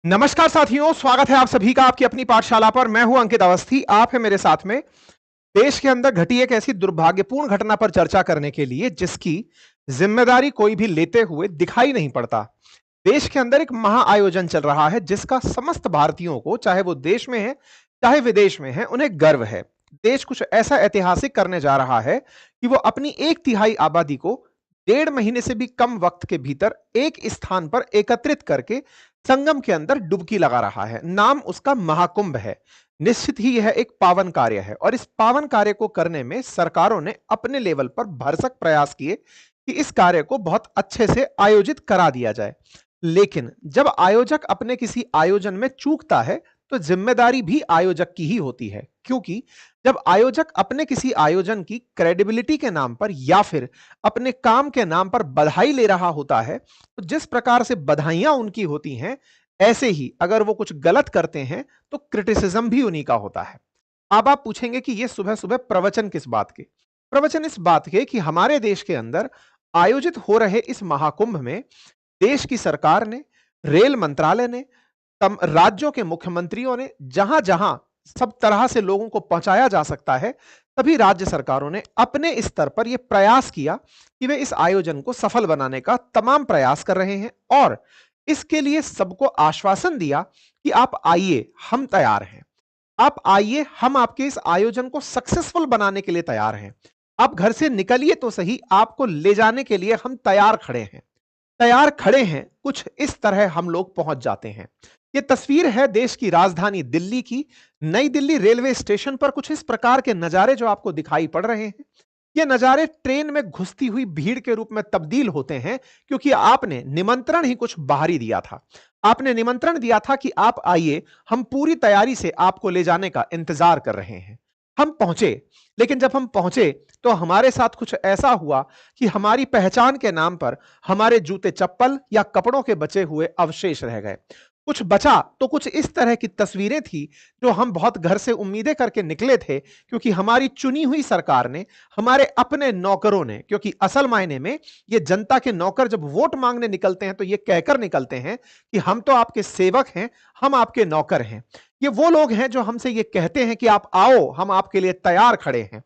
नमस्कार साथियों, स्वागत है आप सभी का आपकी अपनी पाठशाला पर। मैं हूं अंकित अवस्थी। आप है मेरे साथ में देश के अंदर घटी एक ऐसी दुर्भाग्यपूर्ण घटना पर चर्चा करने के लिए जिसकी जिम्मेदारी कोई भी लेते हुए दिखाई नहीं पड़ता। देश के अंदर एक महाआयोजन चल रहा है जिसका समस्त भारतीयों को, चाहे वो देश में है चाहे विदेश में है, उन्हें गर्व है। देश कुछ ऐसा ऐतिहासिक करने जा रहा है कि वो अपनी 1/3 आबादी को 1.5 महीने से भी कम वक्त के भीतर एक स्थान पर एकत्रित करके संगम के अंदर डुबकी लगा रहा है। नाम उसका महाकुंभ है। निश्चित ही यह एक पावन कार्य है और इस पावन कार्य को करने में सरकारों ने अपने लेवल पर भरसक प्रयास किए कि इस कार्य को बहुत अच्छे से आयोजित करा दिया जाए। लेकिन जब आयोजक अपने किसी आयोजन में चूकता है तो जिम्मेदारी भी आयोजक की ही होती है, क्योंकि जब आयोजक अपने किसी आयोजन की क्रेडिबिलिटी के नाम पर या फिर अपने काम के नाम पर बधाई ले रहा होता है, तो जिस प्रकार से बधाइयां उनकी होती हैं, ऐसे ही अगर वो कुछ गलत करते हैं तो क्रिटिसिज्म भी उन्हीं का होता है। अब आप पूछेंगे कि ये सुबह सुबह प्रवचन किस बात के? प्रवचन इस बात के कि हमारे देश के अंदर आयोजित हो रहे इस महाकुंभ में देश की सरकार ने, रेल मंत्रालय ने, राज्यों के मुख्यमंत्रियों ने, जहां जहां सब तरह से लोगों को पहुंचाया जा सकता है, सभी राज्य सरकारों ने अपने स्तर पर यह प्रयास किया कि वे इस आयोजन को सफल बनाने का तमाम प्रयास कर रहे हैं और इसके लिए सबको आश्वासन दिया कि आप आइए, हम तैयार हैं। आप आइए, हम आपके इस आयोजन को सक्सेसफुल बनाने के लिए तैयार हैं। आप घर से निकलिए तो सही, आपको ले जाने के लिए हम तैयार खड़े हैं। तैयार खड़े हैं, कुछ इस तरह हम लोग पहुंच जाते हैं। ये तस्वीर है देश की राजधानी दिल्ली की। नई दिल्ली रेलवे स्टेशन पर कुछ इस प्रकार के नजारे जो आपको दिखाई पड़ रहे हैं, ये नजारे ट्रेन में घुसती हुई भीड़ के रूप में तब्दील होते हैं, क्योंकि आपने निमंत्रण ही कुछ बाहरी दिया था। आपने निमंत्रण दिया था कि आप आइए, हम पूरी तैयारी से आपको ले जाने का इंतजार कर रहे हैं। हम पहुंचे, लेकिन जब हम पहुंचे तो हमारे साथ कुछ ऐसा हुआ कि हमारी पहचान के नाम पर हमारे जूते चप्पल या कपड़ों के बचे हुए अवशेष रह गए। कुछ बचा तो कुछ इस तरह की तस्वीरें थी जो हम बहुत घर से उम्मीदें करके निकले थे, क्योंकि हमारी चुनी हुई सरकार ने, हमारे अपने नौकरों ने, क्योंकि असल मायने में ये जनता के नौकर जब वोट मांगने निकलते हैं तो ये कहकर निकलते हैं कि हम तो आपके सेवक हैं, हम आपके नौकर हैं। ये वो लोग हैं जो हमसे ये कहते हैं कि आप आओ, हम आपके लिए तैयार खड़े हैं।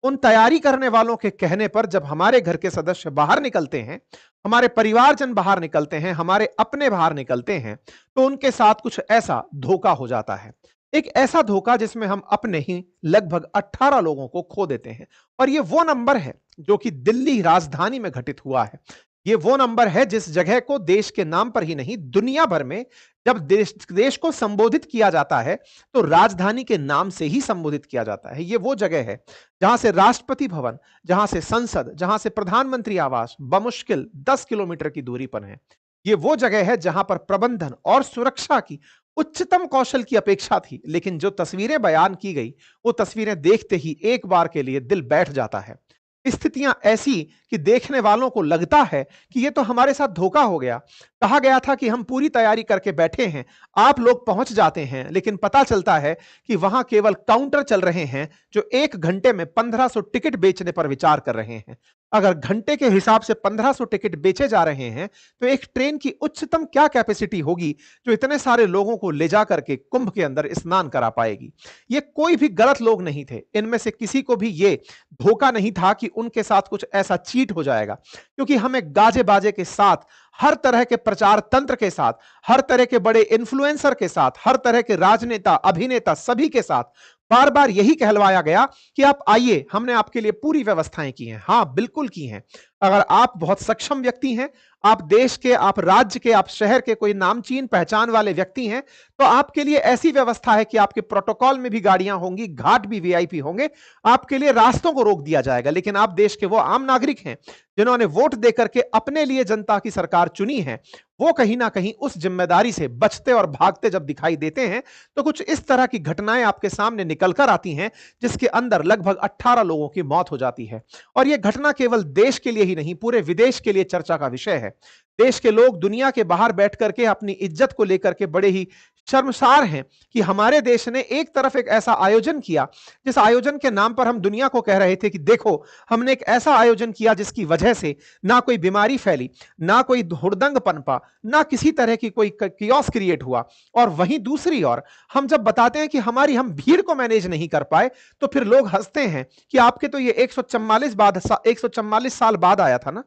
उन तैयारी करने वालों के कहने पर जब हमारे घर के सदस्य बाहर निकलते हैं, हमारे परिवारजन बाहर निकलते हैं, हमारे अपने बाहर निकलते हैं, तो उनके साथ कुछ ऐसा धोखा हो जाता है। एक ऐसा धोखा जिसमें हम अपने ही लगभग 18 लोगों को खो देते हैं। और ये वो नंबर है जो कि दिल्ली राजधानी में घटित हुआ है। ये वो नंबर है जिस जगह को देश के नाम पर ही नहीं, दुनिया भर में जब देश देश को संबोधित किया जाता है तो राजधानी के नाम से ही संबोधित किया जाता है। ये वो जगह है जहां से राष्ट्रपति भवन, जहां से संसद, जहां से प्रधानमंत्री आवास बमुश्किल 10 किलोमीटर की दूरी पर है। ये वो जगह है जहां पर प्रबंधन और सुरक्षा की उच्चतम कौशल की अपेक्षा थी, लेकिन जो तस्वीरें बयान की गई, वो तस्वीरें देखते ही एक बार के लिए दिल बैठ जाता है। स्थितियां ऐसी कि देखने वालों को लगता है कि ये तो हमारे साथ धोखा हो गया। कहा गया था कि हम पूरी तैयारी करके बैठे हैं, आप लोग पहुंच जाते हैं, लेकिन पता चलता है कि वहां केवल काउंटर चल रहे हैं जो 1 घंटे में 1500 टिकट बेचने पर विचार कर रहे हैं। अगर घंटे के हिसाब से 1500 टिकट बेचे जा रहे हैं तो एक ट्रेन की उच्चतम क्या कैपेसिटी होगी जो इतने सारे लोगों को ले जा करके कुंभ के अंदर स्नान करा पाएगी। ये कोई भी गलत लोग नहीं थे, इनमें से किसी को भी ये धोखा नहीं था कि उनके साथ कुछ ऐसा चीट हो जाएगा, क्योंकि हमें गाजे बाजे के साथ, हर तरह के प्रचार तंत्र के साथ, हर तरह के बड़े इन्फ्लुएंसर के साथ, हर तरह के राजनेता, अभिनेता सभी के साथ बार बार यही कहलवाया गया कि आप आइए, हमने आपके लिए पूरी व्यवस्थाएं की हैं। हां, बिल्कुल की हैं। अगर आप बहुत सक्षम व्यक्ति हैं, आप देश के, आप राज्य के, आप शहर के कोई नामचीन पहचान वाले व्यक्ति हैं, तो आपके लिए ऐसी व्यवस्था है कि आपके प्रोटोकॉल में भी गाड़ियां होंगी, घाट भी वीआईपी होंगे, आपके लिए रास्तों को रोक दिया जाएगा। लेकिन आप देश के वो आम नागरिक हैं जिन्होंने वोट देकर के अपने लिए जनता की सरकार चुनी है, वो कहीं ना कहीं उस जिम्मेदारी से बचते और भागते जब दिखाई देते हैं तो कुछ इस तरह की घटनाएं आपके सामने निकलकर आती हैं जिसके अंदर लगभग 18 लोगों की मौत हो जाती है। और यह घटना केवल देश के लिए ही नहीं, पूरे विदेश के लिए चर्चा का विषय है। देश के लोग दुनिया के बाहर बैठ करके अपनी इज्जत को लेकर के बड़े ही शर्मसार हैं कि हमारे देश ने एक तरफ एक ऐसा आयोजन किया, जिस आयोजन के नाम पर हम दुनिया को कह रहे थे कि देखो, हमने एक ऐसा आयोजन किया जिसकी वजह से ना कोई बीमारी फैली, ना कोई हुड़दंग पनपा, ना किसी तरह की कोई कियोस क्रिएट हुआ। और वहीं दूसरी ओर हम जब बताते हैं कि हम भीड़ को मैनेज नहीं कर पाए, तो फिर लोग हंसते हैं कि आपके तो ये 144 साल बाद आया था ना,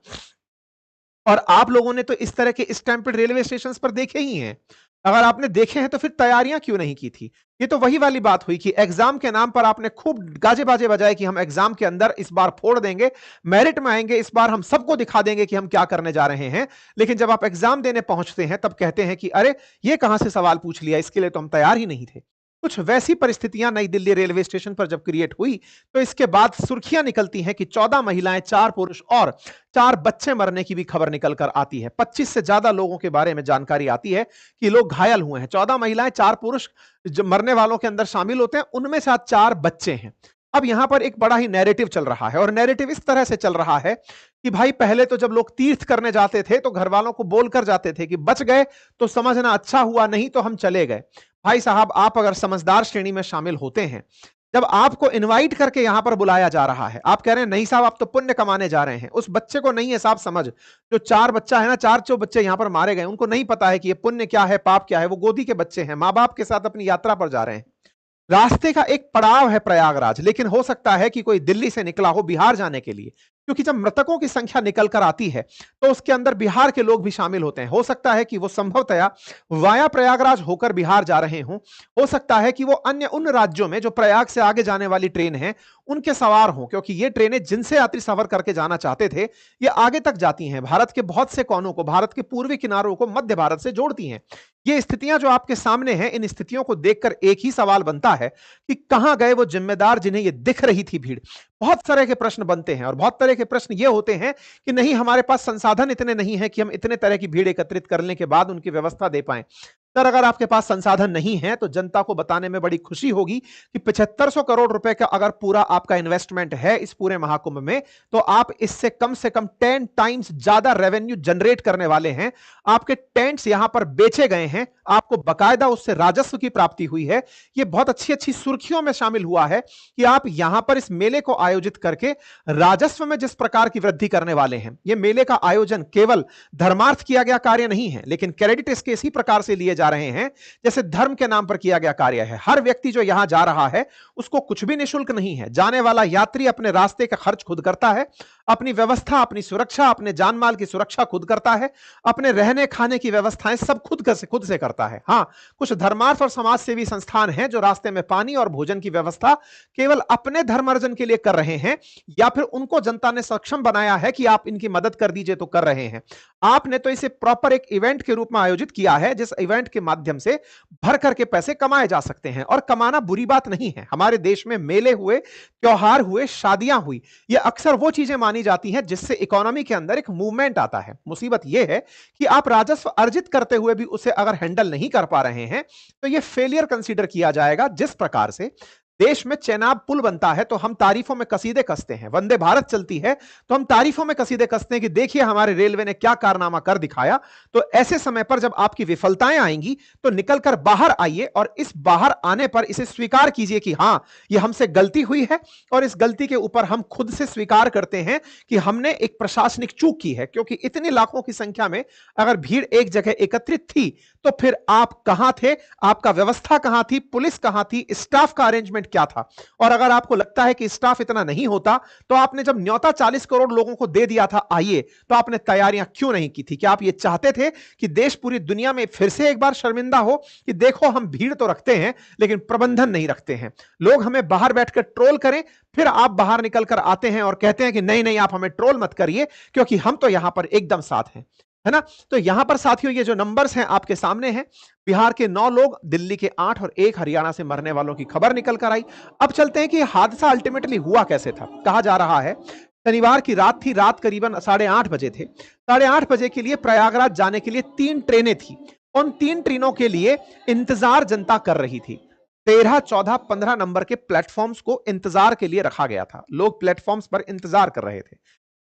और आप लोगों ने तो इस तरह के स्टैंपिड रेलवे स्टेशन पर देखे ही हैं। अगर आपने देखे हैं तो फिर तैयारियां क्यों नहीं की थी? ये तो वही वाली बात हुई कि एग्जाम के नाम पर आपने खूब गाजे बाजे बजाए कि हम एग्जाम के अंदर इस बार फोड़ देंगे, मेरिट में आएंगे, इस बार हम सबको दिखा देंगे कि हम क्या करने जा रहे हैं। लेकिन जब आप एग्जाम देने पहुंचते हैं तब कहते हैं कि अरे, ये कहां से सवाल पूछ लिया, इसके लिए तो हम तैयार ही नहीं थे। कुछ वैसी परिस्थितियां नई दिल्ली रेलवे स्टेशन पर जब क्रिएट हुई, तो इसके बाद सुर्खियां निकलती हैं कि 14 महिलाएं, 4 पुरुष और 4 बच्चे मरने की भी खबर निकल कर आती है। 25 से ज्यादा लोगों के बारे में जानकारी आती है कि लोग घायल हुए हैं। 14 महिलाएं, 4 पुरुष जो मरने वालों के अंदर शामिल होते हैं, उनमें से आज 4 बच्चे हैं। अब यहां पर एक बड़ा ही नैरेटिव चल रहा है, और नैरेटिव इस तरह से चल रहा है कि भाई, पहले तो जब लोग तीर्थ करने जाते थे तो घर वालों को बोलकर जाते थे कि बच गए तो समझना अच्छा हुआ, नहीं तो हम चले गए। भाई साहब, आप अगर समझदार श्रेणी में शामिल होते हैं, जब आपको इनवाइट करके यहां पर बुलाया जा रहा है, आप कह रहे हैं नहीं साहब, आप तो पुण्य कमाने जा रहे हैं, उस बच्चे को नहीं है साहब समझ। जो 4 बच्चा है ना, 4 जो बच्चे यहां पर मारे गए, उनको नहीं पता है कि ये पुण्य क्या है, पाप क्या है। वो गोदी के बच्चे हैं, मां बाप के साथ अपनी यात्रा पर जा रहे हैं। रास्ते का एक पड़ाव है प्रयागराज, लेकिन हो सकता है कि कोई दिल्ली से निकला हो बिहार जाने के लिए, क्योंकि जब मृतकों की संख्या निकल कर आती है तो उसके अंदर बिहार के लोग भी शामिल होते हैं। हो सकता है कि वो संभवतया वाया प्रयागराज होकर बिहार जा रहे हों। हो सकता है कि वो अन्य उन राज्यों में जो प्रयाग से आगे जाने वाली ट्रेन है उनके सवार हों, क्योंकि ये ट्रेनें जिनसे यात्री सफर करके जाना चाहते थे, ये आगे तक जाती हैं, भारत के बहुत से कोनों को, भारत के पूर्वी किनारों को मध्य भारत से जोड़ती हैं। ये स्थितियां जो आपके सामने हैं, इन स्थितियों को देखकर एक ही सवाल बनता है कि कहां गए वो जिम्मेदार जिन्हें ये दिख रही थी भीड़। बहुत तरह के प्रश्न बनते हैं, और बहुत तरह के प्रश्न ये होते हैं कि नहीं, हमारे पास संसाधन इतने नहीं है कि हम इतने तरह की भीड़ एकत्रित करने के बाद उनकी व्यवस्था दे पाएं। सर, अगर आपके पास संसाधन नहीं है तो जनता को बताने में बड़ी खुशी होगी कि 7500 करोड़ रुपए का अगर पूरा आपका इन्वेस्टमेंट है इस पूरे महाकुंभ में, तो आप इससे कम से कम 10 टाइम्स ज्यादा रेवेन्यू जनरेट करने वाले हैं। आपके टेंट्स यहां पर बेचे गए हैं, आपको बकायदा उससे राजस्व की प्राप्ति हुई है। ये बहुत अच्छी अच्छी सुर्खियों में शामिल हुआ है कि आप यहां पर इस मेले को आयोजित करके राजस्व में जिस प्रकार की वृद्धि करने वाले हैं। ये मेले का आयोजन केवल धर्मार्थ किया गया कार्य नहीं है, लेकिन क्रेडिट इसके इसी प्रकार से लिए जा रहे हैं जैसे धर्म के नाम पर किया गया कार्य है। हर व्यक्ति जो यहां जा रहा है उसको कुछ भी निशुल्क नहीं है। जाने वाला यात्री अपने रास्ते का खर्च खुद करता है, अपनी व्यवस्था, अपनी सुरक्षा, अपने जान माल की सुरक्षा खुद करता है, अपने रहने खाने की व्यवस्थाएं सब खुद से करता है। हां, कुछ धर्मार्थ और समाज सेवी संस्थान हैं जो रास्ते में पानी और भोजन की व्यवस्था केवल अपने धर्मार्जन के लिए कर रहे हैं, या फिर उनको जनता ने सक्षम बनाया है कि आप इनकी मदद कर दीजिए तो कर रहे हैं। आपने तो इसे प्रॉपर एक इवेंट के रूप में आयोजित किया है, जिस इवेंट के माध्यम से भर करके पैसे कमाए जा सकते हैं, और कमाना बुरी बात नहीं है। हमारे देश में मेले हुए, त्योहार हुए, शादियां हुई, ये अक्सर वो चीजें मानी जाती हैं जिससे इकोनॉमी के अंदर एक मूवमेंट आता है। मुसीबत यह है कि आप राजस्व अर्जित करते हुए भी उसे अगर हैंडल नहीं कर पा रहे हैं तो यह फेलियर कंसीडर किया जाएगा। जिस प्रकार से देश में चेनाब पुल बनता है तो हम तारीफों में कसीदे कसते हैं, वंदे भारत चलती है तो हम तारीफों में कसीदे कसते हैं कि देखिए हमारे रेलवे ने क्या कारनामा कर दिखाया। तो ऐसे समय पर जब आपकी विफलताएं आएंगी तो निकलकर बाहर आइए, और इस बाहर आने पर इसे स्वीकार कीजिए कि हां, यह हमसे गलती हुई है, और इस गलती के ऊपर हम खुद से स्वीकार करते हैं कि हमने एक प्रशासनिक चूक की है। क्योंकि इतनी लाखों की संख्या में अगर भीड़ एक जगह एकत्रित थी तो फिर आप कहां थे, आपका व्यवस्था कहां थी, पुलिस कहां थी, स्टाफ का अरेंजमेंट क्या था? और अगर आपको लगता है कि स्टाफ इतना नहीं होता तो आपने जब न्योता 40 करोड़ लोगों को दे दिया था आइए, तो आपने तैयारियां क्यों नहीं की थी? क्या आप ये चाहते थे कि देश पूरी दुनिया में फिर से एक बार शर्मिंदा हो कि देखो हम भीड़ तो रखते हैं लेकिन प्रबंधन नहीं रखते हैं, लोग हमें बाहर बैठकर ट्रोल करें, फिर आप बाहर निकलकर आते हैं और कहते हैं कि नहीं नहीं, आप हमें ट्रोल मत करिए क्योंकि हम तो यहां पर एकदम साथ हैं, है ना? तो यहां पर साथियों ये जो नंबर्स हैं आपके सामने हैं, बिहार के 9 लोग, दिल्ली के 8 और 1 हरियाणा से मरने वालों की खबर निकल कर आई। अब चलते हैं कि हादसा अल्टीमेटली हुआ कैसे था। कहा जा रहा है शनिवार की रात थी, रात करीबन 8:30 बजे थे। 8:30 बजे के लिए प्रयागराज जाने के लिए 3 ट्रेनें थी। उन 3 ट्रेनों के लिए इंतजार जनता कर रही थी। 13, 14, 15 नंबर के प्लेटफॉर्म्स को इंतजार के लिए रखा गया था। लोग प्लेटफॉर्म्स पर इंतजार कर रहे थे।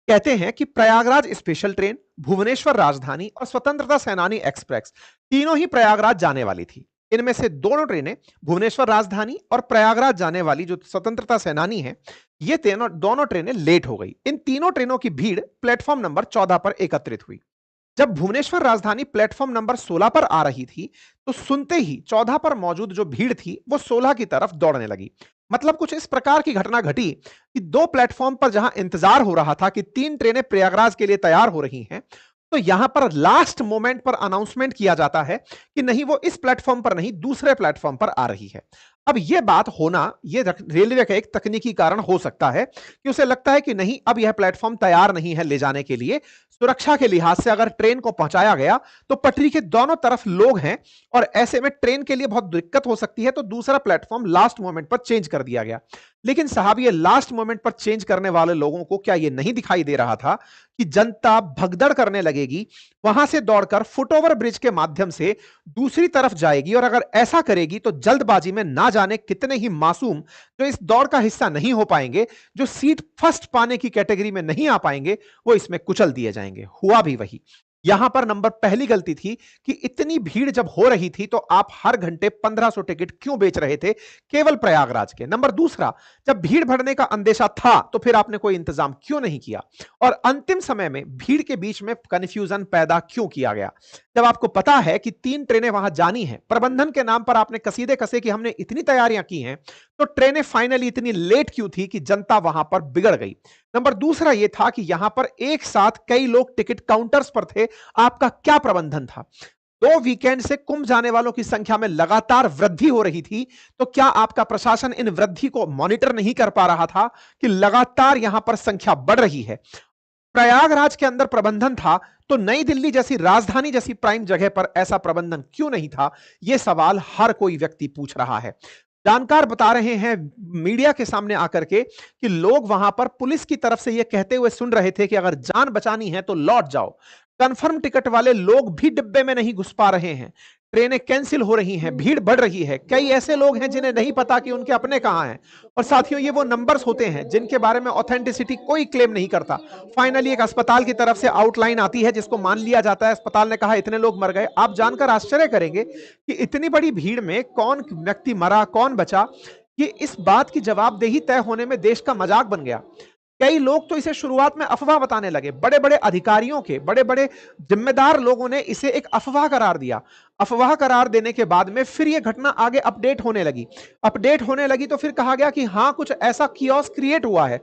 कहते हैं कि प्रयागराज स्पेशल ट्रेन, भुवनेश्वर राजधानी और स्वतंत्रता सेनानी एक्सप्रेस तीनों ही प्रयागराज जाने वाली थी। इनमें से दोनों ट्रेनें भुवनेश्वर राजधानी और प्रयागराज जाने वाली जो स्वतंत्रता सेनानी है, ये दोनों ट्रेनें लेट हो गई। इन तीनों ट्रेनों की भीड़ प्लेटफॉर्म नंबर 14 पर एकत्रित हुई। जब भुवनेश्वर राजधानी प्लेटफॉर्म नंबर 16 पर आ रही थी, तो सुनते ही 14 पर मौजूद जो भीड़ थी वो 16 की तरफ दौड़ने लगी। मतलब कुछ इस प्रकार की घटना घटी कि दो प्लेटफॉर्म पर जहां इंतजार हो रहा था कि तीन ट्रेनें प्रयागराज के लिए तैयार हो रही हैं, तो यहां पर लास्ट मोमेंट पर अनाउंसमेंट किया जाता है कि नहीं, वो इस प्लेटफॉर्म पर नहीं, दूसरे प्लेटफॉर्म पर आ रही है। अब यह बात होना, यह रेलवे का एक तकनीकी कारण हो सकता है कि उसे लगता है कि नहीं, अब यह प्लेटफॉर्म तैयार नहीं है ले जाने के लिए। सुरक्षा के लिहाज से अगर ट्रेन को पहुंचाया गया तो पटरी के दोनों तरफ लोग हैं और ऐसे में ट्रेन के लिए बहुत दिक्कत हो सकती है, तो दूसरा प्लेटफॉर्म लास्ट मोमेंट पर चेंज कर दिया गया। लेकिन साहब, ये लास्ट मोमेंट पर चेंज करने वाले लोगों को क्या ये नहीं दिखाई दे रहा था कि जनता भगदड़ करने लगेगी, वहां से दौड़कर फुटओवर ब्रिज के माध्यम से दूसरी तरफ जाएगी, और अगर ऐसा करेगी तो जल्दबाजी में ना जाने कितने ही मासूम जो इस दौड़ का हिस्सा नहीं हो पाएंगे, जो सीट फर्स्ट पाने की कैटेगरी में नहीं आ पाएंगे, वो इसमें कुचल दिए जाएंगे। हुआ भी वही। यहां पर नंबर पहली गलती थी कि इतनी भीड़ जब हो रही थी तो आप हर घंटे 1500 टिकट क्यों बेच रहे थे केवल प्रयागराज के। नंबर दूसरा, जब भीड़ बढ़ने का अंदेशा था तो फिर आपने कोई इंतजाम क्यों नहीं किया, और अंतिम समय में भीड़ के बीच में कंफ्यूजन पैदा क्यों किया गया। जब आपको पता है कि तीन ट्रेनें वहां जानी है, प्रबंधन के नाम पर आपने कसीदे कसे कि हमने इतनी तैयारियां की हैं, तो ट्रेनें फाइनली इतनी लेट क्यों थी कि जनता वहां पर बिगड़ गई। नंबर दूसरा यह था कि यहां पर एक साथ कई लोग टिकट काउंटर्स पर थे, आपका क्या प्रबंधन था। दो वीकेंड से कुंभ जाने वालों की संख्या में लगातार वृद्धि हो रही थी, तो क्या आपका प्रशासन इन वृद्धि को मॉनिटर नहीं कर पा रहा था कि लगातार यहां पर संख्या बढ़ रही है। प्रयागराज के अंदर प्रबंधन था, तो नई दिल्ली जैसी राजधानी जैसी प्राइम जगह पर ऐसा प्रबंधन क्यों नहीं था, यह सवाल हर कोई व्यक्ति पूछ रहा है। जानकार बता रहे हैं मीडिया के सामने आकर के कि लोग वहां पर पुलिस की तरफ से यह कहते हुए सुन रहे थे कि अगर जान बचानी है तो लौट जाओ। कंफर्म टिकट वाले लोग भी डिब्बे में नहीं घुस पा रहे हैं, ट्रेनें कैंसिल हो रही हैं, भीड़ बढ़ रही है। कई ऐसे लोग हैं जिन्हें नहीं पता कि उनके अपने कहां हैं। और साथियों, ये वो नंबर्स होते हैं जिनके बारे में ऑथेंटिसिटी कोई क्लेम नहीं करता। फाइनली एक अस्पताल की तरफ से आउटलाइन आती है जिसको मान लिया जाता है, अस्पताल ने कहा इतने लोग मर गए। आप जानकर आश्चर्य करेंगे कि इतनी बड़ी भीड़ में कौन व्यक्ति मरा, कौन बचा, ये इस बात की जवाबदेही तय होने में देश का मजाक बन गया। कई लोग तो इसे शुरुआत में अफवाह बताने लगे। बड़े बड़े अधिकारियों के, बड़े बड़े जिम्मेदार लोगों ने इसे एक अफवाह करार दिया। अफवाह करार देने के बाद में फिर यह घटना आगे अपडेट होने लगी। अपडेट होने लगी तो फिर कहा गया कि हां, कुछ ऐसा कियोस क्रिएट हुआ है।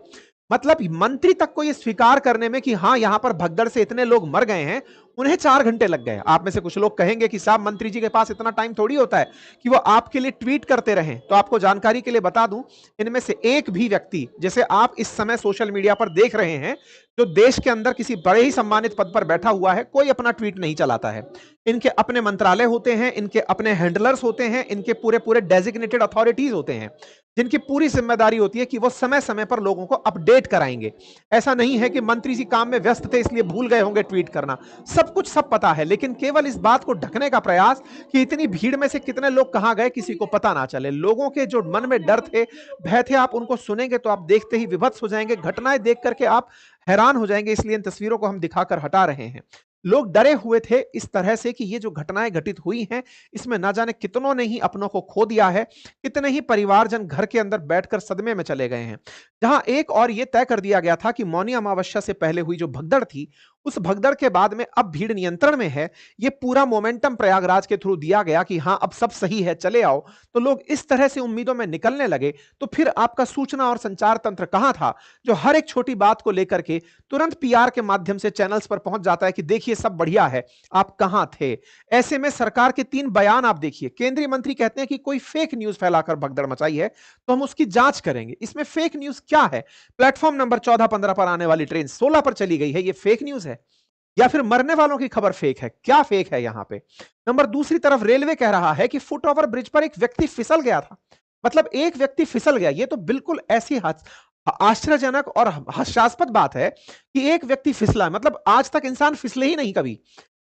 मतलब मंत्री तक को यह स्वीकार करने में कि हां, यहां पर भगदड़ से इतने लोग मर गए हैं, उन्हें 4 घंटे लग गए। आप में से कुछ लोग कहेंगे कि साहब, मंत्री जी के पास इतना टाइम थोड़ी होता है कि वो आपके लिए ट्वीट करते रहें। तो आपको जानकारी के लिए बता दूं, इनमें से एक भी व्यक्ति, जैसे आप इस समय सोशल मीडिया पर देख रहे हैं, जो देश के अंदर किसी बड़े ही सम्मानित पद पर बैठा हुआ है, कोई अपना ट्वीट नहीं चलाता है। इनके अपने मंत्रालय होते हैं, इनके अपने हैंडलर्स होते हैं, इनके पूरे पूरे डेजिग्नेटेड अथॉरिटीज होते हैं, जिनकी पूरी जिम्मेदारी होती है कि वो समय समय पर लोगों को अपडेट कराएंगे। ऐसा नहीं है कि मंत्री जी काम में व्यस्त थे इसलिए भूल गए होंगे ट्वीट करना। सब कुछ सब पता है, लेकिन केवल इस बात को ढकने का प्रयास कि इतनी भीड़ में से कितने लोग कहां गए किसी को पता ना चले। लोगों के जो मन में डर थे, भय थे, आप उनको सुनेंगे तो आप देखते ही विभत्स हो जाएंगे। घटनाएं देख करके आप हैरान हो जाएंगे, इसलिए इन तस्वीरों को हम दिखाकर हटा रहे हैं। लोग डरे हुए थे इस तरह से कि ये जो घटनाएं घटित हुई हैं, इसमें ना जाने कितनों ने ही अपनों को खो दिया है, कितने ही परिवारजन घर के अंदर बैठकर सदमे में चले गए हैं। जहां एक और ये तय कर दिया गया था कि मौनी अमावस्या से पहले हुई जो भगदड़ थी, उस भगदड़ के बाद में अब भीड़ नियंत्रण में है। ये पूरा मोमेंटम प्रयागराज के थ्रू दिया गया कि हां, अब सब सही है, चले आओ। तो लोग इस तरह से उम्मीदों में निकलने लगे। तो फिर आपका सूचना और संचार तंत्र कहां था, जो हर एक छोटी बात को लेकर के तुरंत पीआर के माध्यम से चैनल्स पर पहुंच जाता है कि देखिए सब बढ़िया है। आप कहां थे? ऐसे में सरकार के 3 बयान आप देखिए। केंद्रीय मंत्री कहते हैं कि कोई फेक न्यूज फैलाकर भगदड़ मचाई है तो हम उसकी जांच करेंगे। इसमें फेक न्यूज क्या है? प्लेटफॉर्म नंबर 14-15 पर आने वाली ट्रेन 16 पर चली गई है, ये फेक न्यूज है? या फिर मरने वालों की खबर फेक है? क्या फेक है यहां पे? नंबर दूसरी तरफ रेलवे कह रहा है कि फुट ओवर ब्रिज पर एक व्यक्ति फिसल गया था। मतलब एक व्यक्ति फिसल गया, ये तो बिल्कुल ऐसी आश्चर्यजनक और हास्यास्पद बात है कि एक व्यक्ति फिसला। मतलब आज तक इंसान फिसले ही नहीं कभी।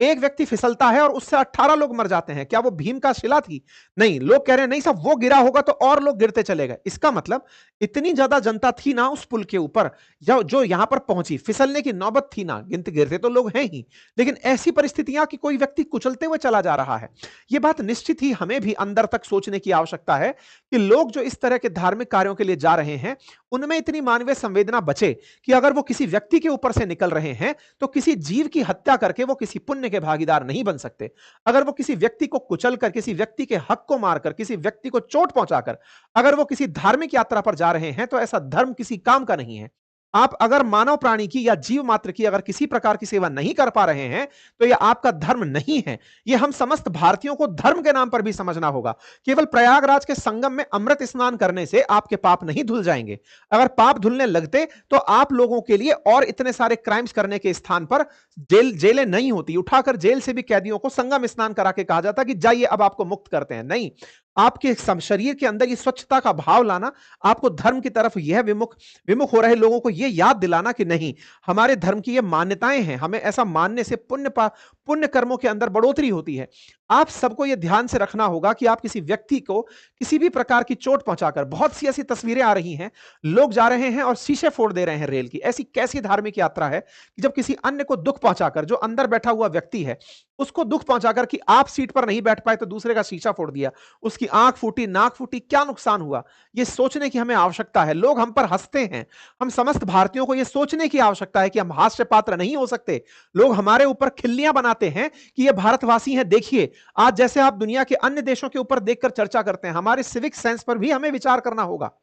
एक व्यक्ति फिसलता है और उससे 18 लोग मर जाते हैं। क्या वो भीम का शिला थी? नहीं। लोग कह रहे हैं नहीं साहब, वो गिरा होगा तो और लोग गिरते चले गए। इसका मतलब इतनी ज्यादा जनता थी ना उस पुल के ऊपर, जो यहां पर पहुंची, फिसलने की नौबत थी ना, गिरते तो लोग हैं ही, लेकिन ऐसी परिस्थितियां कि कोई व्यक्ति कुचलते हुए चला जा रहा है। यह बात निश्चित ही हमें भी अंदर तक सोचने की आवश्यकता है कि लोग जो इस तरह के धार्मिक कार्यों के लिए जा रहे हैं, उनमें इतनी मानवीय संवेदना बचे कि अगर वो किसी व्यक्ति के ऊपर से निकल रहे हैं तो किसी जीव की हत्या करके वो किसी पुण्य के भागीदार नहीं बन सकते। अगर वो किसी व्यक्ति को कुचलकर, किसी व्यक्ति के हक को मारकर, किसी व्यक्ति को चोट पहुंचाकर अगर वो किसी धार्मिक यात्रा पर जा रहे हैं, तो ऐसा धर्म किसी काम का नहीं है। आप अगर मानव प्राणी की या जीव मात्र की अगर किसी प्रकार की सेवा नहीं कर पा रहे हैं, तो यह आपका धर्म नहीं है। यह हम समस्त भारतीयों को धर्म के नाम पर भी समझना होगा। केवल प्रयागराज के संगम में अमृत स्नान करने से आपके पाप नहीं धुल जाएंगे। अगर पाप धुलने लगते तो आप लोगों के लिए और इतने सारे क्राइम्स करने के स्थान पर जेलें नहीं होती। उठाकर जेल से भी कैदियों को संगम स्नान करा के कहा जाता कि जाइए अब आपको मुक्त करते हैं। नहीं, आपके शरीर के अंदर ये स्वच्छता का भाव लाना, आपको धर्म की तरफ यह विमुख हो रहे लोगों को यह याद दिलाना कि नहीं, हमारे धर्म की ये मान्यताएं हैं, हमें ऐसा मानने से पुण्य कर्मों के अंदर बढ़ोतरी होती है। आप सबको यह ध्यान से रखना होगा कि आप किसी व्यक्ति को किसी भी प्रकार की चोट पहुंचाकर, बहुत सी ऐसी तस्वीरें आ रही हैं, लोग जा रहे हैं और शीशे फोड़ दे रहे हैं रेल की। ऐसी कैसी धार्मिक यात्रा है कि जब किसी अन्य को दुख पहुंचाकर, जो अंदर बैठा हुआ व्यक्ति है उसको दुख पहुंचाकर कि आप सीट पर नहीं बैठ पाए तो दूसरे का शीशा फोड़ दिया, उसकी आंख फूटी, नाक फूटी, क्या नुकसान हुआ, यह सोचने की हमें आवश्यकता है। लोग हम पर हंसते हैं, हम समस्त भारतीयों को यह सोचने की आवश्यकता है कि हम हास्य पात्र नहीं हो सकते। लोग हमारे ऊपर खिल्लियां बनाते हैं कि ये भारतवासी हैं, देखिए आज जैसे आप दुनिया के अन्य देशों के ऊपर देखकर चर्चा करते हैं, हमारे सिविक सेंस पर भी हमें विचार करना होगा।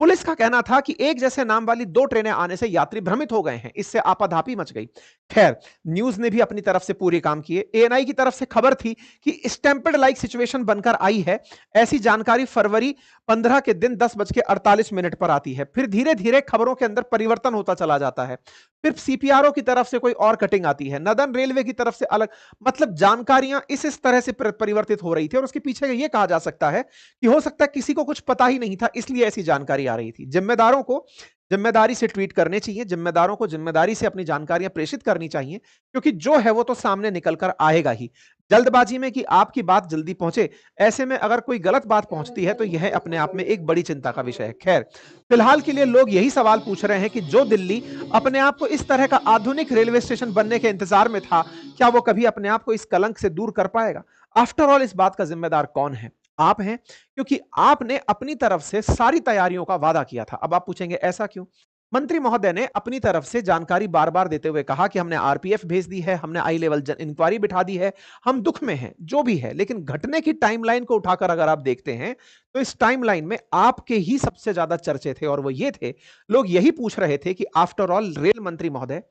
पुलिस का कहना था कि एक जैसे नाम वाली दो ट्रेनें आने से यात्री भ्रमित हो गए हैं, इससे आपाधापी मच गई। खैर, न्यूज ने भी अपनी तरफ से पूरे काम किए। एएनआई की तरफ से खबर थी कि स्टैंपेड लाइक सिचुएशन बनकर आई है। ऐसी जानकारी फरवरी 15 के दिन 10:48 पर आती है। फिर धीरे धीरे खबरों के अंदर परिवर्तन होता चला जाता है। फिर सीपीआरओ की तरफ से कोई और कटिंग आती है, नदन रेलवे की तरफ से अलग, मतलब जानकारियां इस तरह से परिवर्तित हो रही थी। और उसके पीछे यह कहा जा सकता है कि हो सकता है किसी को कुछ पता ही नहीं था, इसलिए ऐसी जानकारी आ रही थी। जिम्मेदारों को जिम्मेदारी से ट्वीट करने चाहिए, जिम्मेदारों को जिम्मेदारी से अपनी जानकारियां प्रेषित करनी चाहिए, क्योंकि जो है वो तो सामने निकलकर आएगा ही। जल्दबाजी में कि आपकी बात जल्दी पहुंचे, ऐसे में अगर कोई गलत बात पहुंचती है तो यह अपने आप में एक बड़ी चिंता का विषय है। खैर, फिलहाल के लिए लोग यही सवाल पूछ रहे हैं कि जो दिल्ली अपने आप को इस तरह का आधुनिक रेलवे स्टेशन बनने के इंतजार में था, क्या वो कभी अपने आप को इस कलंक से दूर कर पाएगा? आफ्टर ऑल, इस बात का जिम्मेदार कौन है? आप हैं, क्योंकि आपने अपनी तरफ से सारी तैयारियों का वादा किया था। अब आप पूछेंगे ऐसा क्यों? मंत्री महोदय ने अपनी तरफ से जानकारी बार बार देते हुए कहा कि हमने आरपीएफ भेज दी है, हमने आई लेवल इंक्वायरी बिठा दी है, हम दुख में हैं, जो भी है। लेकिन घटने की टाइमलाइन को उठाकर अगर आप देखते हैं तो इस टाइमलाइन में आपके ही सबसे ज्यादा चर्चे थे, और वो ये थे, लोग यही पूछ रहे थे कि आफ्टर ऑल रेल मंत्री महोदय,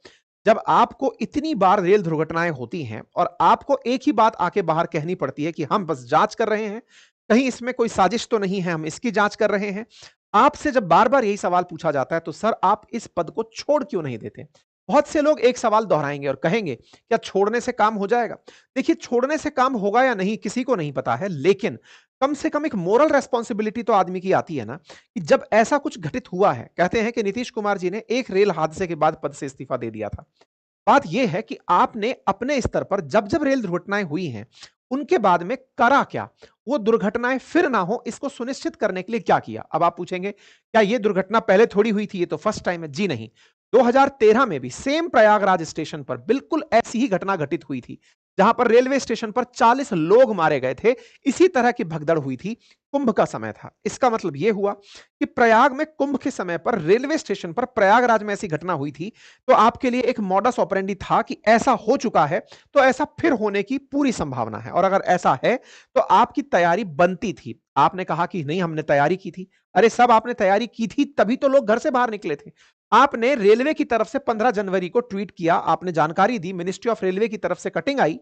जब आपको इतनी बार रेल दुर्घटनाएं होती हैं और आपको एक ही बात आके बाहर कहनी पड़ती है कि हम बस जांच कर रहे हैं, कहीं इसमें कोई साजिश तो नहीं है, हम इसकी जांच कर रहे हैं। आपसे जब बार-बार यही सवाल पूछा जाता है तो सर आप इस पद को छोड़ क्यों नहीं देते? बहुत से लोग एक सवाल दोहराएंगे और कहेंगे, क्या छोड़ने से काम हो जाएगा? देखिए, छोड़ने से काम होगा या नहीं किसी को नहीं पता है, लेकिन कम से कम एक मोरल रिस्पांसिबिलिटी तो आदमी की आती है ना, कि जब ऐसा कुछ घटित हुआ है। कहते हैं कि नीतीश कुमार जी ने एक रेल हादसे के बाद पद से इस्तीफा दे दिया था। बात यह है कि आपने अपने स्तर पर जब जब रेल दुर्घटनाएं हुई हैं, उनके बाद में करा क्या? वो दुर्घटनाएं फिर ना हो, इसको सुनिश्चित करने के लिए क्या किया? अब आप पूछेंगे, क्या ये दुर्घटना पहले थोड़ी हुई थी, ये तो फर्स्ट टाइम है? जी नहीं। 2013 में भी सेम प्रयागराज स्टेशन पर बिल्कुल ऐसी ही घटना घटित हुई थी, जहां पर रेलवे स्टेशन पर 40 लोग मारे गए थे। इसी तरह की भगदड़ हुई थी, कुंभ का समय था। इसका मतलब यह हुआ कि प्रयाग में कुंभ के समय पर रेलवे स्टेशन पर प्रयागराज में ऐसी घटना हुई थी, तो आपके लिए एक मॉडस ऑपरेंडी था कि ऐसा हो चुका है तो ऐसा फिर होने की पूरी संभावना है, और अगर ऐसा है तो आपकी तैयारी बनती थी। आपने कहा कि नहीं, हमने तैयारी की थी। अरे सब आपने तैयारी की थी, तभी तो लोग घर से बाहर निकले थे। आपने रेलवे की तरफ से 15 जनवरी को ट्वीट किया, आपने जानकारी दी, मिनिस्ट्री ऑफ रेलवे की तरफ से कटिंग आई,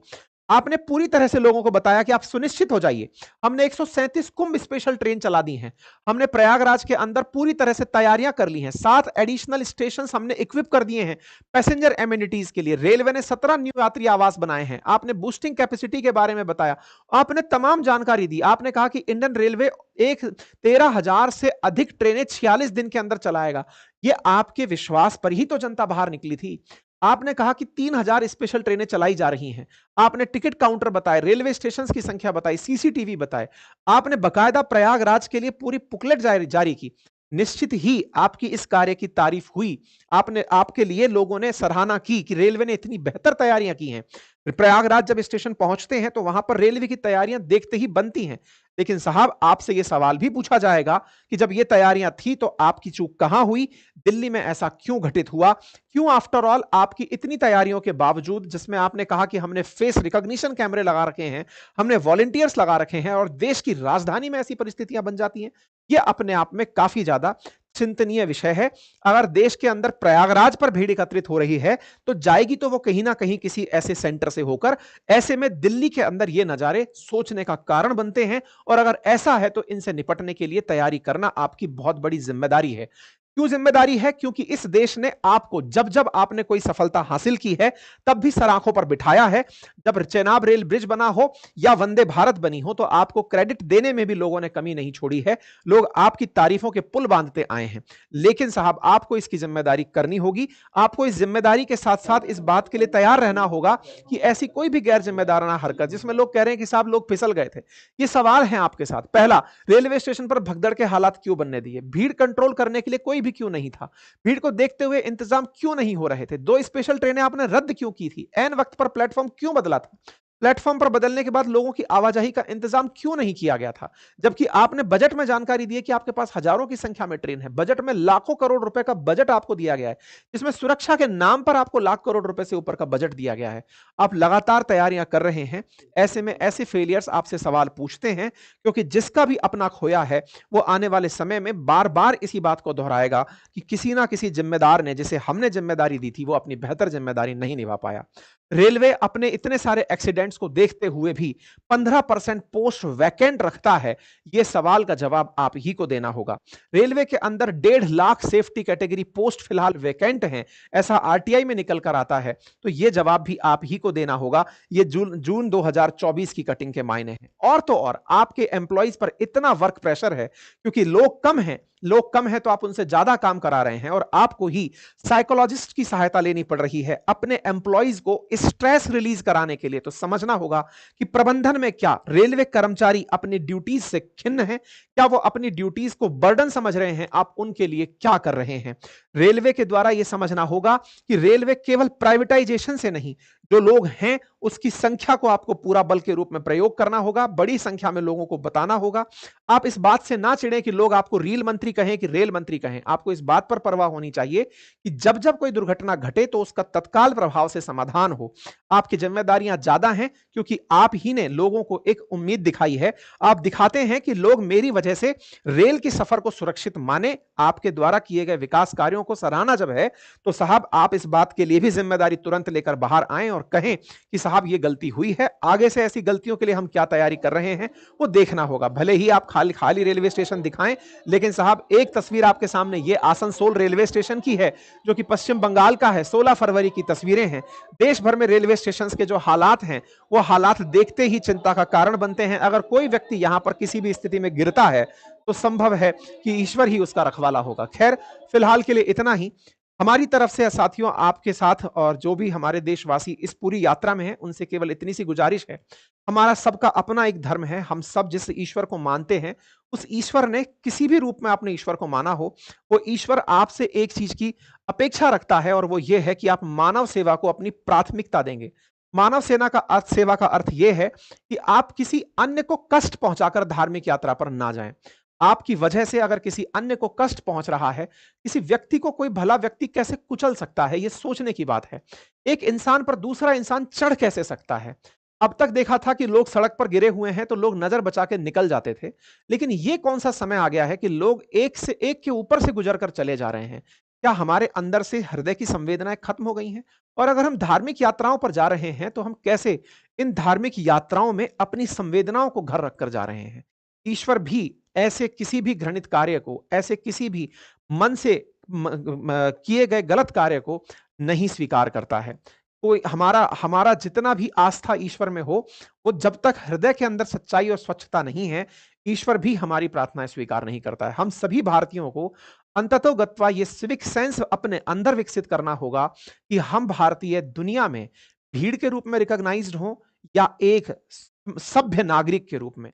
आपने पूरी तरह से लोगों को बताया कि आप सुनिश्चित हो जाइए, हमने 137 कुंभ स्पेशल ट्रेन चला दी हैं, हमने प्रयागराज के अंदर पूरी तरह से तैयारियां कर ली हैं, 7 एडिशनल स्टेशन हमने इक्विप कर दिए हैं पैसेंजर एमिनिटीज के लिए। रेलवे ने 17 न्यू यात्री आवास बनाए हैं। आपने बूस्टिंग कैपेसिटी के बारे में बताया, आपने तमाम जानकारी दी। आपने कहा कि इंडियन रेलवे 13,000 से अधिक ट्रेनें 46 दिन के अंदर चलाएगा। ये आपके विश्वास पर ही तो जनता बाहर निकली थी। आपने कहा कि 3000 स्पेशल ट्रेनें चलाई जा रही हैं। आपने टिकट काउंटर बताए, रेलवे स्टेशंस की संख्या बताई, सीसीटीवी बताए। आपने बकायदा प्रयागराज के लिए पूरी बुकलेट जारी जारी की। निश्चित ही आपकी इस कार्य की तारीफ हुई। आपने आपके लिए लोगों ने सराहना की कि रेलवे ने इतनी बेहतर तैयारियां की हैं। प्रयागराज जब स्टेशन पहुंचते हैं तो वहां पर रेलवे की तैयारियां देखते ही बनती हैं। लेकिन साहब आपसे यह सवाल भी पूछा जाएगा कि जब ये तैयारियां थी तो आपकी चूक कहां हुई? दिल्ली में ऐसा क्यों घटित हुआ? क्यों आफ्टर ऑल आपकी इतनी तैयारियों के बावजूद, जिसमें आपने कहा कि हमने फेस रिकॉग्निशन कैमरे लगा रखे हैं, हमने वॉलंटियर्स लगा रखे हैं और देश की राजधानी में ऐसी परिस्थितियां बन जाती हैं? यह अपने आप में काफी ज्यादा चिंतनीय विषय है। अगर देश के अंदर प्रयागराज पर भीड़ एकत्रित हो रही है तो जाएगी तो वो कहीं ना कहीं किसी ऐसे सेंटर से होकर। ऐसे में दिल्ली के अंदर ये नजारे सोचने का कारण बनते हैं और अगर ऐसा है तो इनसे निपटने के लिए तैयारी करना आपकी बहुत बड़ी जिम्मेदारी है। क्यों जिम्मेदारी है? क्योंकि इस देश ने आपको जब जब आपने कोई सफलता हासिल की है तब भी सर आंखों पर बिठाया है। जब चेनाब रेल ब्रिज बना हो या वंदे भारत बनी हो तो आपको क्रेडिट देने में भी लोगों ने कमी नहीं छोड़ी है। लोग आपकी तारीफों के पुल बांधते आए हैं। लेकिन साहब आपको इसकी जिम्मेदारी करनी होगी। आपको इस जिम्मेदारी के साथ साथ इस बात के लिए तैयार रहना होगा कि ऐसी कोई भी गैर जिम्मेदाराना हरकत जिसमें लोग कह रहे हैं कि साहब लोग फिसल गए थे। ये सवाल है आपके साथ। पहला, रेलवे स्टेशन पर भगदड़ के हालात क्यों बनने दिए? भीड़ कंट्रोल करने के लिए कोई भी क्यों नहीं था? भीड़ को देखते हुए इंतजाम क्यों नहीं हो रहे थे? 2 स्पेशल ट्रेनें आपने रद्द क्यों की थी? ऐन वक्त पर प्लेटफॉर्म क्यों बदला था? प्लेटफॉर्म पर बदलने के बाद लोगों की आवाजाही का इंतजाम क्यों नहीं किया गया था? जबकि आपने बजट में जानकारी दी है कि आपके पास हजारों की संख्या में ट्रेन है। बजट में लाखों करोड़ रुपए का बजट आपको दिया गया है, जिसमें सुरक्षा के नाम पर आपको लाख करोड़ रुपए से ऊपर का बजट दिया गया है। आप लगातार तैयारियां कर रहे हैं। ऐसे में ऐसे फेलियर्स आपसे सवाल पूछते हैं, क्योंकि जिसका भी अपना खोया है वो आने वाले समय में बार बार इसी बात को दोहराएगा कि किसी ना किसी जिम्मेदार ने, जिसे हमने जिम्मेदारी दी थी, वो अपनी बेहतर जिम्मेदारी नहीं निभा पाया। रेलवे अपने इतने सारे एक्सीडेंट्स को देखते हुए भी 15% पोस्ट वैकेंट रखता है। यह सवाल का जवाब आप ही को देना होगा। रेलवे के अंदर 1.5 लाख सेफ्टी कैटेगरी पोस्ट फिलहाल वैकेंट हैं, ऐसा आरटीआई में निकल कर आता है। तो यह जवाब भी आप ही को देना होगा। ये जून 2024 की कटिंग के मायने हैं। और तो और आपके एम्प्लॉइज पर इतना वर्क प्रेशर है क्योंकि लोग कम हैं। लोग कम हैं तो आप उनसे ज्यादा काम करा रहे हैं और आपको ही साइकोलॉजिस्ट की सहायता लेनी पड़ रही है अपने एम्प्लॉइज को स्ट्रेस रिलीज कराने के लिए। तो समझना होगा कि प्रबंधन में क्या रेलवे कर्मचारी अपनी ड्यूटीज से खिन्न हैं? क्या वो अपनी ड्यूटीज को बर्डन समझ रहे हैं? आप उनके लिए क्या कर रहे हैं? रेलवे के द्वारा यह समझना होगा कि रेलवे केवल प्राइवेटाइजेशन से नहीं, जो लोग हैं उसकी संख्या को आपको पूरा बल के रूप में प्रयोग करना होगा। बड़ी संख्या में लोगों को बताना होगा। आप इस बात से ना चिढ़े कि लोग आपको रील मंत्री कहें कि रेल मंत्री कहें। आपको इस बात पर परवाह होनी चाहिए कि जब जब कोई दुर्घटना घटे तो उसका तत्काल प्रभाव से समाधान हो। आपकी जिम्मेदारियां ज्यादा हैं क्योंकि आप ही ने लोगों को एक उम्मीद दिखाई है। आप दिखाते हैं कि लोग मेरी वजह से रेल के सफर को सुरक्षित माने। आपके द्वारा किए गए विकास कार्यों को सराहना जब है तो साहब आप इस बात के लिए भी जिम्मेदारी तुरंत लेकर बाहर आएं और कहें कि साहब ये गलती हुई है। आगे से ऐसी गलतियों के लिए हम क्या तैयारी कर रहे हैं वो देखना होगा। भले ही आप खाली खाली रेलवे स्टेशन दिखाएं, लेकिन साहब एक तस्वीर आपके सामने ये आसनसोल रेलवे स्टेशन की है जो कि पश्चिम बंगाल का है। 16 फरवरी की तस्वीरें हैं। देश भर में रेलवे स्टेशन के जो हालात हैं वो हालात देखते ही चिंता का कारण बनते हैं। अगर कोई व्यक्ति यहां पर किसी भी स्थिति में गिरता है तो संभव है कि ईश्वर ही उसका रखवाला होगा। खैर, फिलहाल के लिए इतना ही। हमारी तरफ से साथियों आपके साथ और जो भी हमारे देशवासी इस पूरी यात्रा में हैं उनसे केवल इतनी सी गुजारिश है। हमारा सबका अपना एक धर्म है। हम सब जिस ईश्वर को मानते हैं उस ईश्वर ने किसी भी रूप में आपने ईश्वर को माना हो, वो ईश्वर आपसे एक चीज की अपेक्षा रखता है और वो ये है कि आप मानव सेवा को अपनी प्राथमिकता देंगे। मानव सेना का अर्थ, सेवा का अर्थ यह है कि आप किसी अन्य को कष्ट पहुंचाकर धार्मिक यात्रा पर ना जाएं। आपकी वजह से अगर किसी अन्य को कष्ट पहुंच रहा है, किसी व्यक्ति को कोई भला व्यक्ति कैसे कुचल सकता है, यह सोचने की बात है। एक इंसान पर दूसरा इंसान चढ़ कैसे सकता है? अब तक देखा था कि लोग सड़क पर गिरे हुए हैं तो लोग नजर बचा के निकल जाते थे, लेकिन यह कौन सा समय आ गया है कि लोग एक से एक के ऊपर से गुजर कर चले जा रहे हैं? क्या हमारे अंदर से हृदय की संवेदनाएं खत्म हो गई हैं? और अगर हम धार्मिक यात्राओं पर जा रहे हैं तो हम कैसे इन धार्मिक यात्राओं में अपनी संवेदनाओं को घर रखकर जा रहे हैं? ईश्वर भी ऐसे किसी भी घृणित कार्य को, ऐसे किसी भी मन से किए गए गलत कार्य को नहीं स्वीकार करता है। कोई हमारा हमारा जितना भी आस्था ईश्वर में हो, वो जब तक हृदय के अंदर सच्चाई और स्वच्छता नहीं है, ईश्वर भी हमारी प्रार्थनाएं स्वीकार नहीं करता है। हम सभी भारतीयों को अंततोगत्वा ये सिविक सेंस अपने अंदर विकसित करना होगा कि हम भारतीय दुनिया में भीड़ के रूप में रिकॉग्नाइज्ड हों या एक सभ्य नागरिक के रूप में।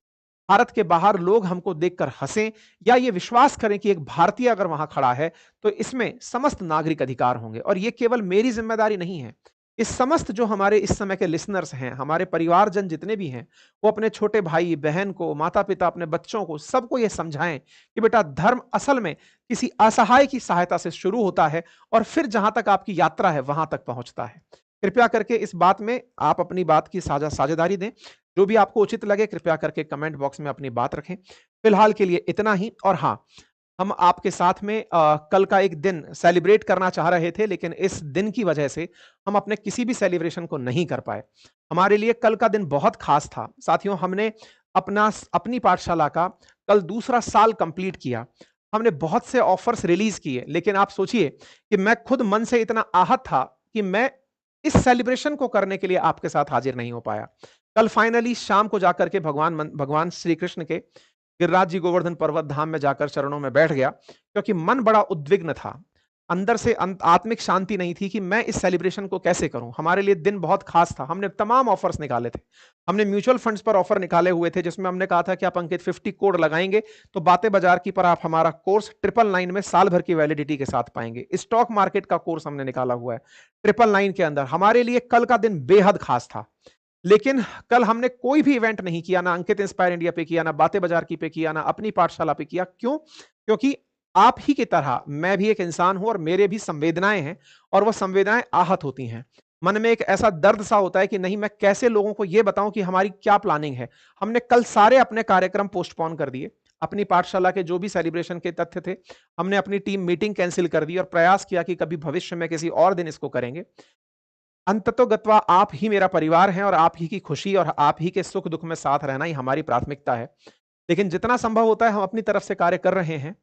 भारत के बाहर लोग हमको देखकर हंसें या ये विश्वास करें कि एक भारतीय अगर वहां खड़ा है तो इसमें समस्त नागरिक अधिकार होंगे। और ये केवल मेरी जिम्मेदारी नहीं है, इस समस्त जो हमारे इस समय के लिसनर्स हैं, हमारे परिवारजन जितने भी हैं, वो अपने छोटे भाई बहन को, माता पिता, अपने बच्चों को, सबको ये समझाएं कि बेटा धर्म असल में किसी असहाय की सहायता से शुरू होता है और फिर जहां तक आपकी यात्रा है वहां तक पहुंचता है। कृपया करके इस बात में आप अपनी बात की साझेदारी दें। जो भी आपको उचित लगे कृपया करके कमेंट बॉक्स में अपनी बात रखें। फिलहाल के लिए इतना ही। और हाँ, हम आपके साथ में कल का एक दिन सेलिब्रेट करना चाह रहे थे, लेकिन इस दिन की वजह से हम अपने किसी भी सेलिब्रेशन को नहीं कर पाए। हमारे लिए कल का दिन बहुत खास था। साथियों, हमने अपनी पाठशाला का कल दूसरा साल कंप्लीट किया। हमने बहुत से ऑफर्स रिलीज किए, लेकिन आप सोचिए कि मैं खुद मन से इतना आहत था कि मैं इस सेलिब्रेशन को करने के लिए आपके साथ हाजिर नहीं हो पाया। कल फाइनली शाम को जाकर के भगवान श्री कृष्ण के गिरिराज जी गोवर्धन पर्वत धाम में जाकर चरणों में बैठ गया, क्योंकि मन बड़ा उद्विग्न था। अंदर से आत्मिक शांति नहीं थी कि मैं इस सेलिब्रेशन को कैसे करूं। हमारे लिए दिन बहुत खास था। हमने तमाम ऑफर्स निकाले थे। हमने म्यूचुअल फंड्स पर ऑफर निकाले हुए थे, जिसमें हमने कहा था कि आप अंकित 50 कोड लगाएंगे तो बातें बाजार की पर आप हमारा कोर्स 999 में साल भर की वैलिडिटी के साथ पाएंगे। स्टॉक मार्केट का कोर्स हमने निकाला हुआ है 999 के अंदर। हमारे लिए कल का दिन बेहद खास था। लेकिन कल हमने कोई भी इवेंट नहीं किया, ना अंकित इंस्पायर इंडिया पे किया, ना बातें बाजार की पे किया, ना अपनी पाठशाला पे किया। क्यों? क्योंकि आप ही की तरह मैं भी एक इंसान हूं और मेरे भी संवेदनाएं हैं, और वो संवेदनाएं आहत होती हैं। मन में एक ऐसा दर्द सा होता है कि नहीं, मैं कैसे लोगों को यह बताऊं कि हमारी क्या प्लानिंग है। हमने कल सारे अपने कार्यक्रम पोस्टपोन कर दिए। अपनी पाठशाला के जो भी सेलिब्रेशन के तथ्य थे, हमने अपनी टीम मीटिंग कैंसिल कर दी और प्रयास किया कि कभी भविष्य में किसी और दिन इसको करेंगे। अंततोगत्वा आप ही मेरा परिवार हैं और आप ही की खुशी और आप ही के सुख दुख में साथ रहना ही हमारी प्राथमिकता है। लेकिन जितना संभव होता है हम अपनी तरफ से कार्य कर रहे हैं।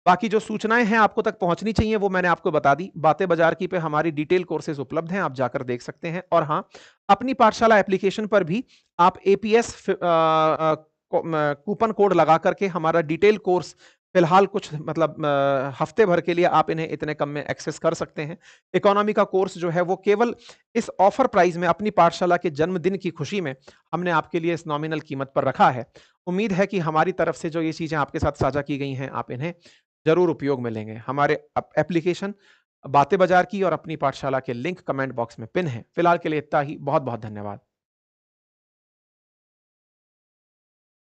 बाकी जो सूचनाएं हैं आपको तक पहुंचनी चाहिए वो मैंने आपको बता दी। बातें बाजार की पे हमारी डिटेल कोर्सेज उपलब्ध हैं, आप जाकर देख सकते हैं। और हाँ, अपनी पाठशाला एप्लीकेशन पर भी आप एपीएस कूपन कोड लगा करके हमारा डिटेल कोर्स फिलहाल कुछ मतलब हफ्ते भर के लिए आप इन्हें इतने कम में एक्सेस कर सकते हैं। इकोनॉमी का कोर्स जो है वो केवल इस ऑफर प्राइस में अपनी पाठशाला के जन्मदिन की खुशी में हमने आपके लिए इस नॉमिनल कीमत पर रखा है। उम्मीद है कि हमारी तरफ से जो ये चीजें आपके साथ साझा की गई हैं आप इन्हें जरूर उपयोग में लेंगे। हमारे एप्लीकेशन बातें बाजार की और अपनी पाठशाला के लिंक कमेंट बॉक्स में पिन है। फिलहाल के लिए इतना ही। बहुत बहुत धन्यवाद।